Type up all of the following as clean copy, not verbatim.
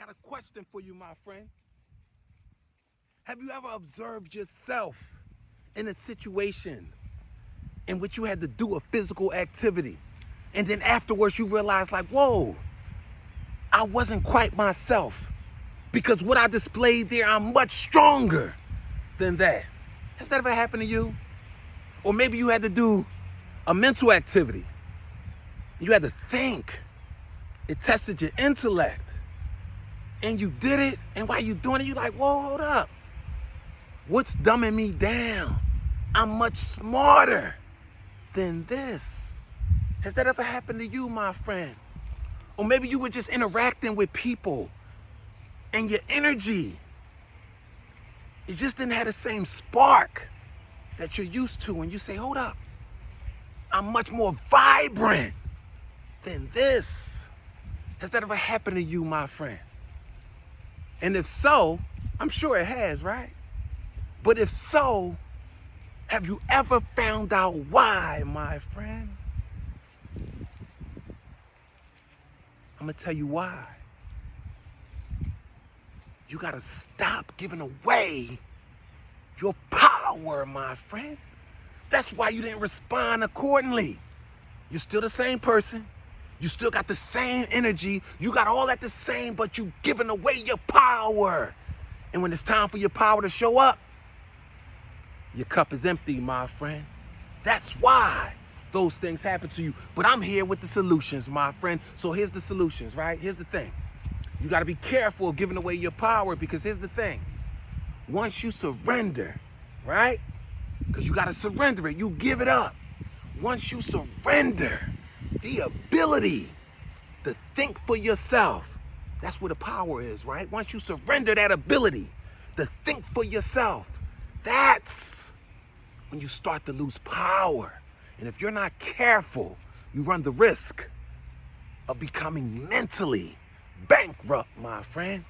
got a question for you, my friend. Have you ever observed yourself in a situation in which you had to do a physical activity, and then afterwards you realized, like, whoa, I wasn't quite myself, because what I displayed there, I'm much stronger than that? Has that ever happened to you? Or maybe you had to do a mental activity. You had to think. It tested your intellect. And you did it, and while you doing it, you're like, whoa, hold up. What's dumbing me down? I'm much smarter than this. Has that ever happened to you, my friend? Or maybe you were just interacting with people, and your energy, it just didn't have the same spark that you're used to, and you say, hold up, I'm much more vibrant than this. Has that ever happened to you, my friend? And if so, I'm sure it has, right? But if so, have you ever found out why, my friend? I'm gonna tell you why. You gotta stop giving away your power, my friend. That's why you didn't respond accordingly. You're still the same person. You still got the same energy. You got all that the same, but you giving away your power. And when it's time for your power to show up, your cup is empty, my friend. That's why those things happen to you. But I'm here with the solutions, my friend. So here's the solutions, right? Here's the thing. You got to be careful of giving away your power, because here's the thing. Once you surrender, right? Because you got to surrender it. You give it up. Once you surrender the ability to think for yourself, that's where the power is, right? Once you surrender that ability to think for yourself, that's when you start to lose power. And if you're not careful, you run the risk of becoming mentally bankrupt, my friend.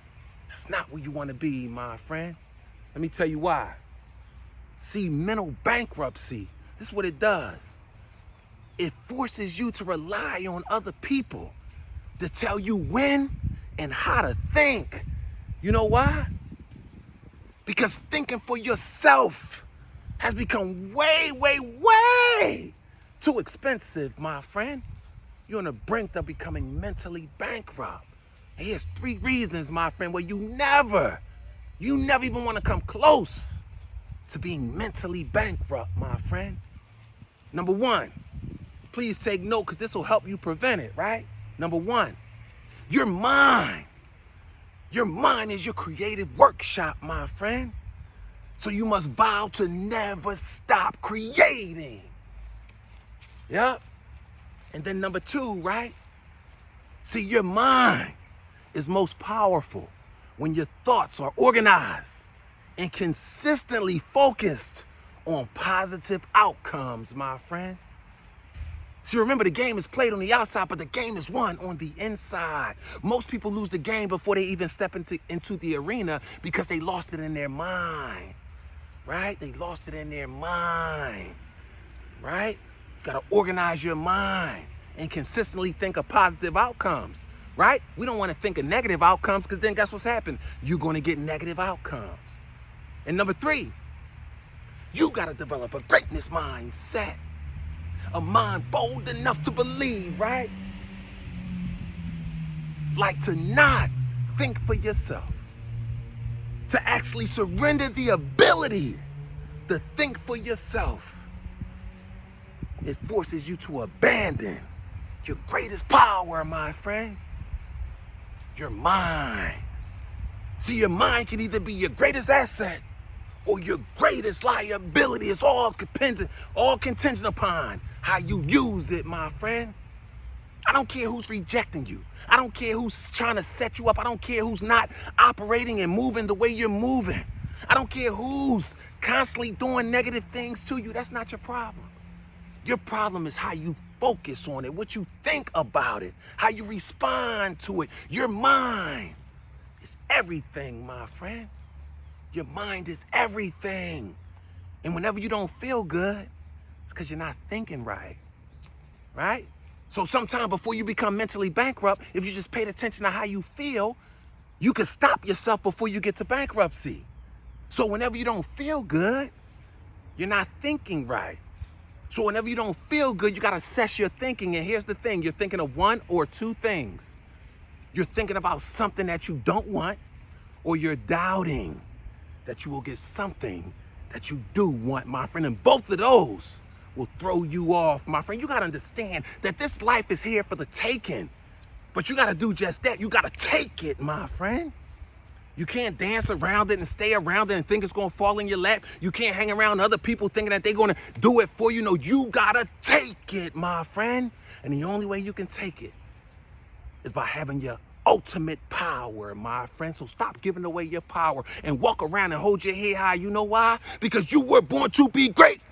That's not where you want to be, my friend. Let me tell you why. See, mental bankruptcy, this is what it does. It forces you to rely on other people to tell you when and how to think. You know why? Because thinking for yourself has become way, way, way too expensive, my friend. You're on the brink of becoming mentally bankrupt. And here's 3 reasons, my friend, where you never even want to come close to being mentally bankrupt, my friend. Number 1, please take note, because this will help you prevent it, right? Number 1, your mind. Your mind is your creative workshop, my friend. So you must vow to never stop creating. Yep. And then number 2, right? See, your mind is most powerful when your thoughts are organized and consistently focused on positive outcomes, my friend. See, remember, the game is played on the outside, but the game is won on the inside. Most people lose the game before they even step into the arena because they lost it in their mind, right? They lost it in their mind, right? You gotta organize your mind and consistently think of positive outcomes, right? We don't want to think of negative outcomes, because then guess what's happened? You're going to get negative outcomes. And number 3, you got to develop a greatness mindset. A mind bold enough to believe, right? Like to not think for yourself. To actually surrender the ability to think for yourself. It forces you to abandon your greatest power, my friend. Your mind. See, your mind can either be your greatest asset or your greatest liability. It's all contingent upon how you use it, my friend. I don't care who's rejecting you. I don't care who's trying to set you up. I don't care who's not operating and moving the way you're moving. I don't care who's constantly doing negative things to you. That's not your problem. Your problem is how you focus on it, what you think about it, how you respond to it. Your mind is everything, my friend. Your mind is everything. And whenever you don't feel good, it's because you're not thinking right, right? So sometime before you become mentally bankrupt, if you just paid attention to how you feel, You can stop yourself before you get to bankruptcy. So whenever you don't feel good, you're not thinking right. So whenever you don't feel good, you got to assess your thinking. And here's the thing. You're thinking of one or two things. You're thinking about something that you don't want, or you're doubting that you will get something that you do want, my friend. And both of those will throw you off, my friend. You got to understand that this life is here for the taking. But you got to do just that. You got to take it, my friend. You can't dance around it and stay around it and think it's going to fall in your lap. You can't hang around other people thinking that they're going to do it for you. No, you got to take it, my friend. And the only way you can take it is by having your ultimate power, my friend. So stop giving away your power and walk around and hold your head high. You know why? Because you were born to be great.